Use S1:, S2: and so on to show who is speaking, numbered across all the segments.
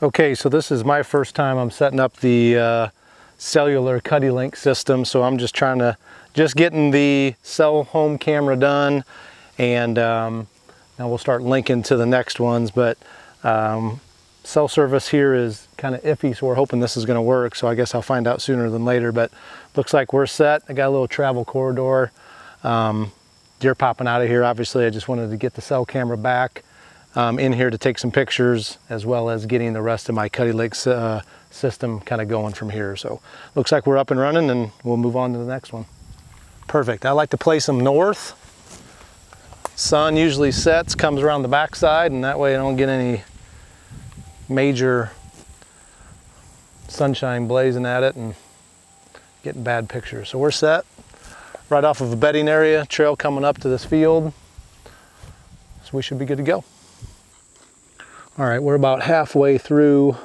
S1: Okay, so this is my first time I'm setting up the cellular Cuddelinks system, so I'm just getting the cell home camera done, and now we'll start linking to the next ones. But cell service here is kind of iffy, so we're hoping this is going to work. So I guess I'll find out sooner than later, but looks like we're set. I got a little travel corridor, deer popping out of here. Obviously I just wanted to get the cell camera back in here to take some pictures, as well as getting the rest of my Cuddelinks system kind of going from here. So looks like we're up and running, and we'll move on to the next one. Perfect. I like to place them north. Sun usually sets, comes around the backside, and that way I don't get any major sunshine blazing at it and getting bad pictures. So we're set right off of a bedding area, trail coming up to this field. So we should be good to go. All right, we're about halfway through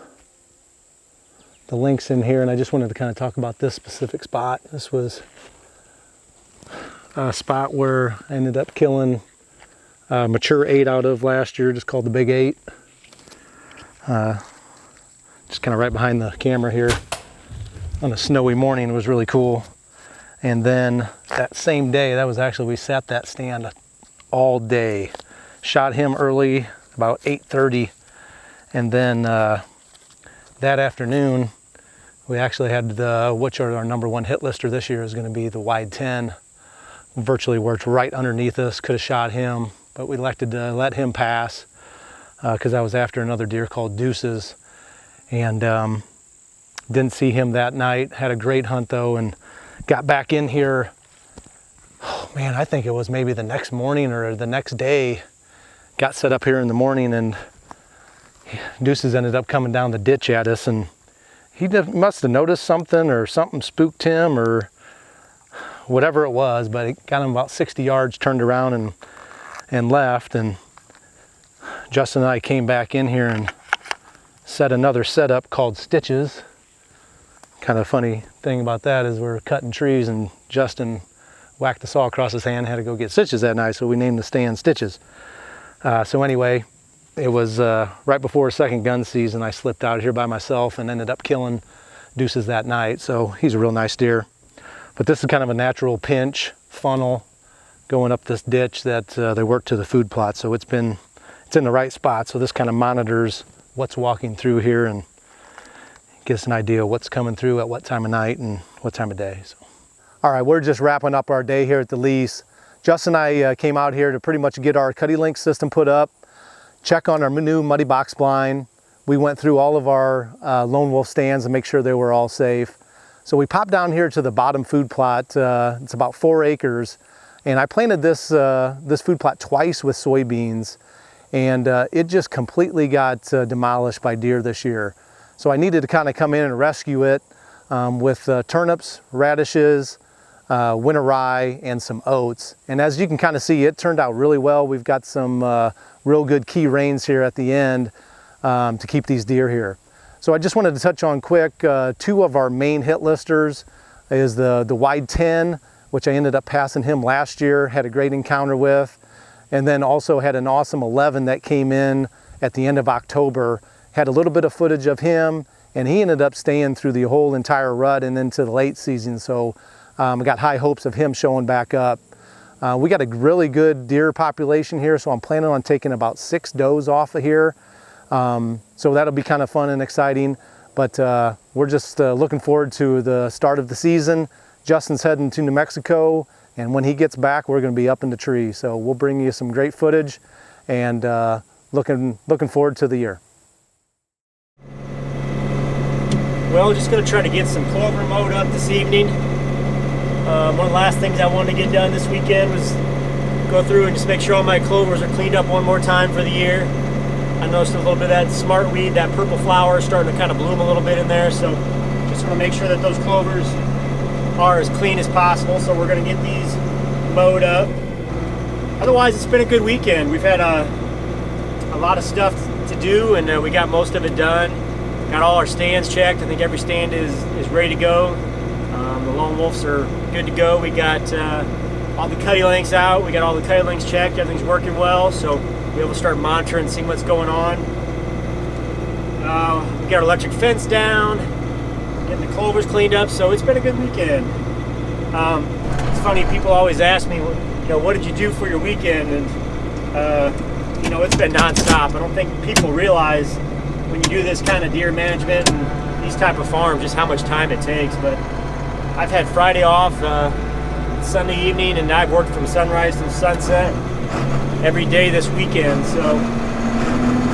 S1: the links in here, and I just wanted to kind of talk about this specific spot. This was a spot where I ended up killing a mature 8 out of last year, just called the Big 8. Just kind of right behind the camera here on a snowy morning. It was really cool. And then that same day, that was actually, we sat that stand all day. Shot him early, about 8:30. And then that afternoon, we actually had which are our #1 hit lister this year is going to be the wide 10. Virtually worked right underneath us, could have shot him, but we elected to let him pass because I was after another deer called Deuces. And didn't see him that night. Had a great hunt though, and got back in here, oh man, I think it was maybe the next morning or the next day. Got set up here in the morning, and Deuces ended up coming down the ditch at us, and he must have noticed something, or something spooked him, or whatever it was, but it got him about 60 yards, turned around and left. And Justin and I came back in here and set another setup called Stitches. Kind of funny thing about that is we're cutting trees, and Justin whacked the saw across his hand, had to go get stitches that night, so we named the stand Stitches. So anyway, it was right before second gun season. I slipped out here by myself and ended up killing Deuces that night. So he's a real nice deer. But this is kind of a natural pinch funnel going up this ditch that they worked to the food plot. So it's in the right spot. So this kind of monitors what's walking through here and gives an idea of what's coming through at what time of night and what time of day. So, all right, we're just wrapping up our day here at the lease. Justin and I came out here to pretty much get our Cuddelinks system put up, check on our new muddy box blind. We went through all of our lone wolf stands and make sure they were all safe. So we popped down here to the bottom food plot. It's about 4 acres, and I planted this food plot twice with soybeans, and it just completely got demolished by deer this year. So I needed to kind of come in and rescue it with turnips, radishes, winter rye, and some oats. And as you can kind of see, it turned out really well. We've got some real good key rains here at the end to keep these deer here. So I just wanted to touch on quick, 2 of our main hit listers is the wide 10, which I ended up passing him last year, had a great encounter with, and then also had an awesome 11 that came in at the end of October. Had a little bit of footage of him, and he ended up staying through the whole entire rut and into the late season. So I got high hopes of him showing back up. We got a really good deer population here, so I'm planning on taking about 6 does off of here. So that'll be kind of fun and exciting, but we're just looking forward to the start of the season. Justin's heading to New Mexico, and when he gets back, we're going to be up in the tree. So we'll bring you some great footage, and looking forward to the year.
S2: Well, just going to try to get some clover mowed up this evening. One of the last things I wanted to get done this weekend was go through and just make sure all my clovers are cleaned up one more time for the year. I noticed a little bit of that smartweed, that purple flower, starting to kind of bloom a little bit in there. So just want to make sure that those clovers are as clean as possible. So we're going to get these mowed up. Otherwise, it's been a good weekend. We've had a lot of stuff to do, and we got most of it done. Got all our stands checked. I think every stand is ready to go. The lone wolves are good to go. We got all the Cuddelinks out. We got all the Cuddelinks checked. Everything's working well, so we'll be able to start monitoring and seeing what's going on. We got our electric fence down, getting the clovers cleaned up, so it's been a good weekend. It's funny, people always ask me, what did you do for your weekend? And it's been nonstop. I don't think people realize when you do this kind of deer management and these type of farms just how much time it takes. But I've had Friday off, Sunday evening, and I've worked from sunrise to sunset every day this weekend. So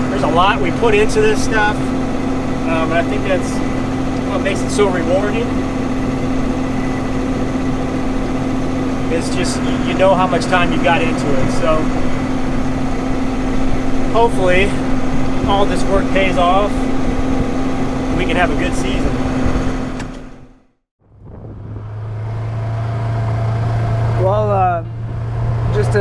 S2: there's a lot we put into this stuff, but I think that's what makes it so rewarding. It's just, you know how much time you've got into it. So hopefully all this work pays off and we can have a good season.
S3: Well, just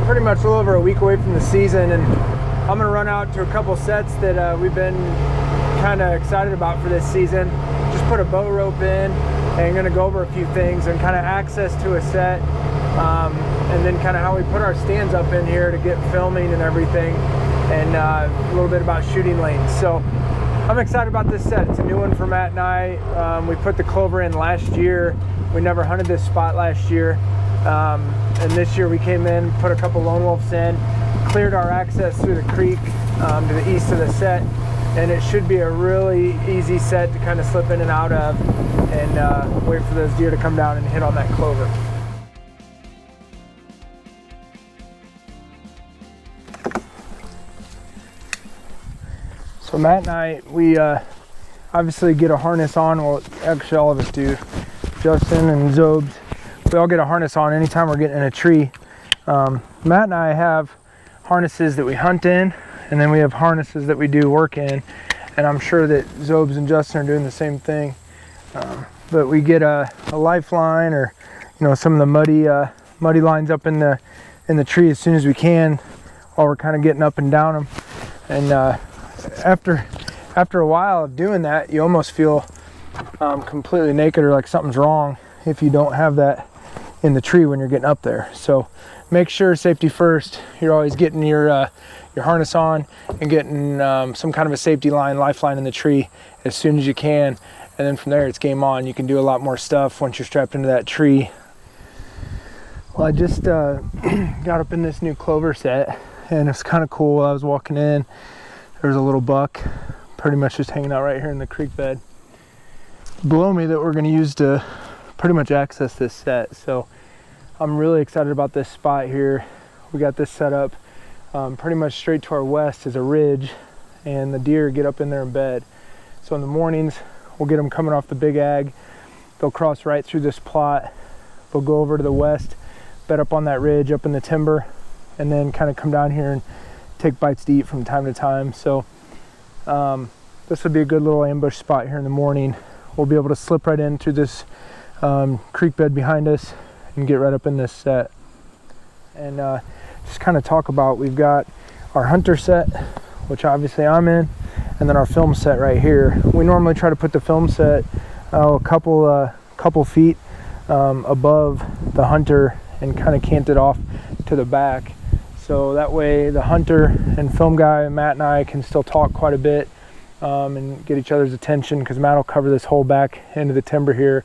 S3: pretty much a little over a week away from the season, and I'm gonna run out to a couple sets that we've been kind of excited about for this season. Just put a bow rope in and gonna go over a few things and kind of access to a set, and then kind of how we put our stands up in here to get filming and everything, and a little bit about shooting lanes. So I'm excited about this set. It's a new one for Matt and I. We put the clover in last year. We never hunted this spot last year. And this year we came in, put a couple lone wolves in, cleared our access through the creek to the east of the set, and it should be a really easy set to kind of slip in and out of, and wait for those deer to come down and hit on that clover. So Matt and I, we obviously get a harness on. Well, actually all of us do. Justin and Zobes, we all get a harness on anytime we're getting in a tree. Matt and I have harnesses that we hunt in, and then we have harnesses that we do work in, and I'm sure that Zobes and Justin are doing the same thing. But we get a lifeline, or some of the muddy lines up in the tree as soon as we can, while we're kind of getting up and down them. And after a while of doing that, you almost feel completely naked, or like something's wrong if you don't have that in the tree when you're getting up there. So make sure, safety first, you're always getting your harness on and getting some kind of a safety line, lifeline in the tree as soon as you can, and then from there it's game on. You can do a lot more stuff once you're strapped into that tree. Well, I just got up in this new clover set, and it's kind of cool. I was walking in, there was a little buck pretty much just hanging out right here in the creek bed below me that we're going to use to pretty much access this set. So I'm really excited about this spot here. We got this set up pretty much straight to our west is a ridge, and the deer get up in there in bed. So in the mornings we'll get them coming off the big ag. They'll cross right through this plot, they'll go over to the west, bed up on that ridge up in the timber, and then kind of come down here and take bites to eat from time to time. So this would be a good little ambush spot here in the morning. We'll be able to slip right in through this creek bed behind us and get right up in this set. And just kind of talk about, we've got our hunter set, which obviously I'm in, and then our film set right here. We normally try to put the film set a couple feet above the hunter and kind of cant it off to the back, so that way the hunter and film guy, Matt and I, can still talk quite a bit and get each other's attention, because Matt will cover this whole back end of the timber here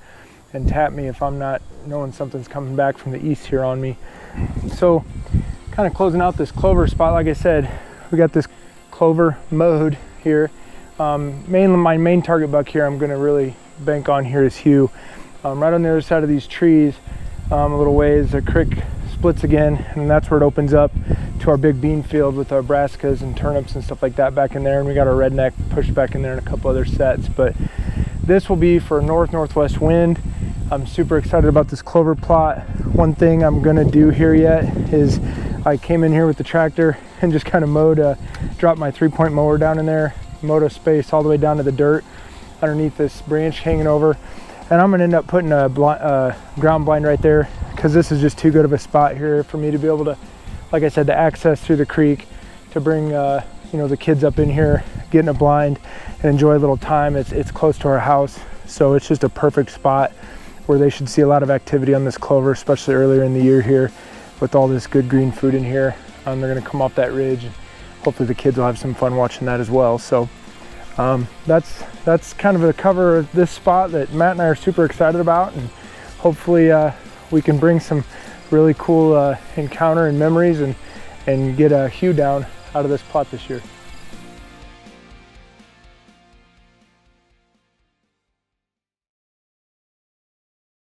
S3: and tap me if I'm not knowing something's coming back from the east here on me. So kind of closing out this clover spot, like I said, we got this clover mode here. My main target buck here I'm going to really bank on here is Hugh. Right on the other side of these trees, a little ways, the creek splits again, and that's where it opens up to our big bean field with our brassicas and turnips and stuff like that back in there, and we got our redneck pushed back in there and a couple other sets. But this will be for northwest wind. I'm super excited about this clover plot. One thing I'm gonna do here yet is I came in here with the tractor and just kind of dropped my 3-point mower down in there, mowed a space all the way down to the dirt underneath this branch hanging over. And I'm gonna end up putting a ground blind right there, because this is just too good of a spot here for me to be able to, like I said, to access through the creek, to bring the kids up in here, get in a blind and enjoy a little time. It's close to our house, so it's just a perfect spot where they should see a lot of activity on this clover, especially earlier in the year here with all this good green food in here. They're gonna come off that ridge, and hopefully the kids will have some fun watching that as well. So That's kind of a cover of this spot that Matt and I are super excited about, and hopefully we can bring some really cool encounter and memories and get a Hugh down out of this plot this year.